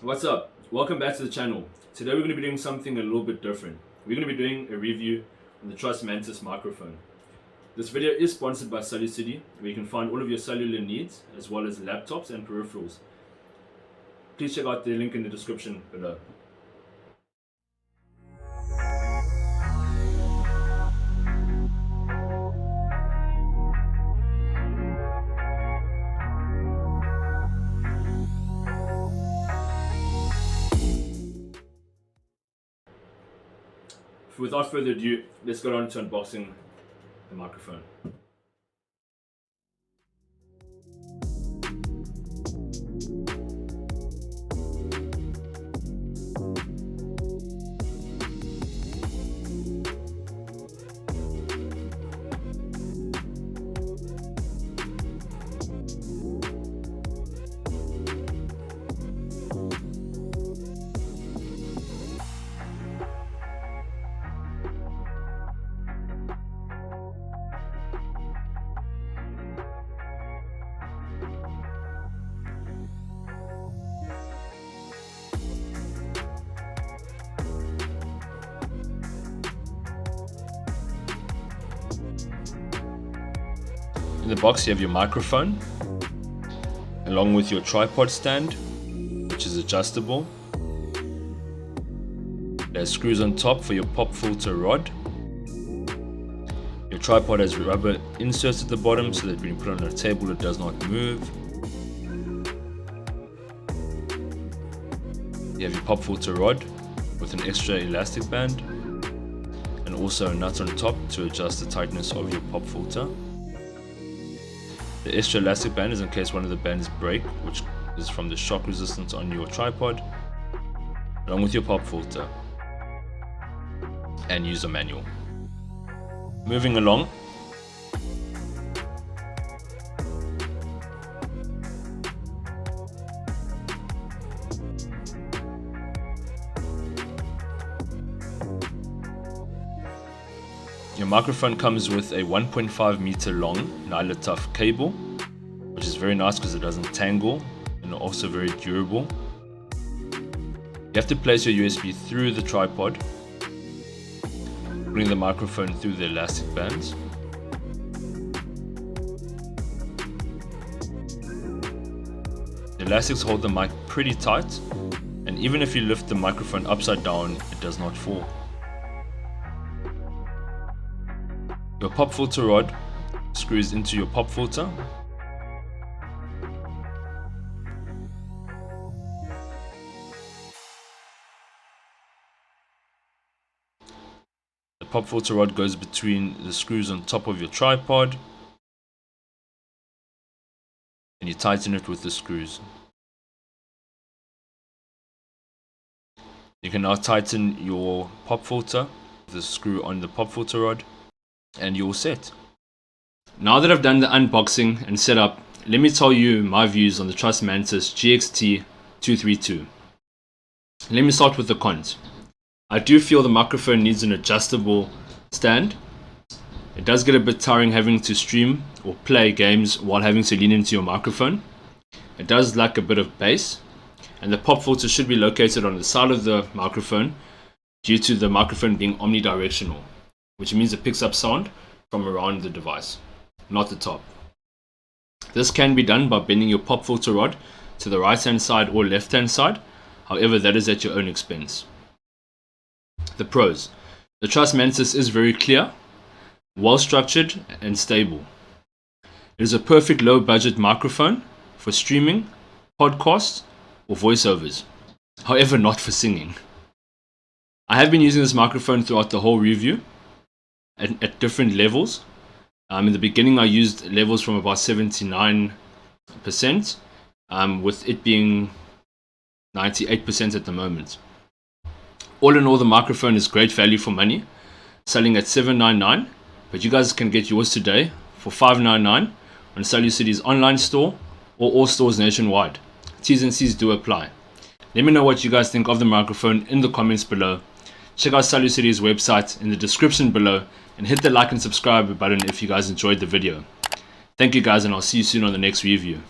What's up? Welcome back to the channel. Today we're going to be doing something a little bit different. We're going to be doing a review on the Trust Mantis microphone. This video is sponsored by SoluCity, where you can find all of your cellular needs as well as laptops and peripherals. Please check out the link in the description below. Without further ado, let's get on to unboxing the microphone. In the box you have your microphone, along with your tripod stand, which is adjustable. There's screws on top for your pop filter rod. Your tripod has rubber inserts at the bottom so that when you put it on a table it does not move. You have your pop filter rod with an extra elastic band and also a nut on top to adjust the tightness of your pop filter. The extra elastic band is in case one of the bands break, which is from the shock resistance on your tripod, along with your pop filter and user manual. Moving along, your microphone comes with a 1.5 meter long Nyla Tough cable, which is very nice because it doesn't tangle and also very durable. You have to place your USB through the tripod, putting the microphone through the elastic bands. The elastics hold the mic pretty tight, and even if you lift the microphone upside down, it does not fall. Your pop filter rod screws into your pop filter. The pop filter rod goes between the screws on top of your tripod, and you tighten it with the screws. You can now tighten your pop filter with the screw on the pop filter rod, and you're all set. Now that I've done the unboxing and setup, let me tell you my views on the Trust Mantis GXT 232. Let me start with the cons. I do feel the microphone needs an adjustable stand. It does get a bit tiring having to stream or play games while having to lean into your microphone. It does lack a bit of bass, and the pop filter should be located on the side of the microphone due to the microphone being omnidirectional, which means it picks up sound from around the device, not the top. This can be done by bending your pop filter rod to the right hand side or left hand side, however that is at your own expense. The pros. The Trust Mantis is very clear, well structured and stable. It is a perfect low budget microphone for streaming, podcasts or voiceovers, however not for singing. I have been using this microphone throughout the whole review at different levels. In the beginning I used levels from about 79%, with it being 98% at the moment. All in all, the microphone is great value for money, selling at $799, but you guys can get yours today for $599 on SoluCity's online store or all stores nationwide. T's and C's do apply. Let me know what you guys think of the microphone in the comments below. Check out SoluCity's website in the description below, and hit the like and subscribe button if you guys enjoyed the video. Thank you guys, and I'll see you soon on the next review.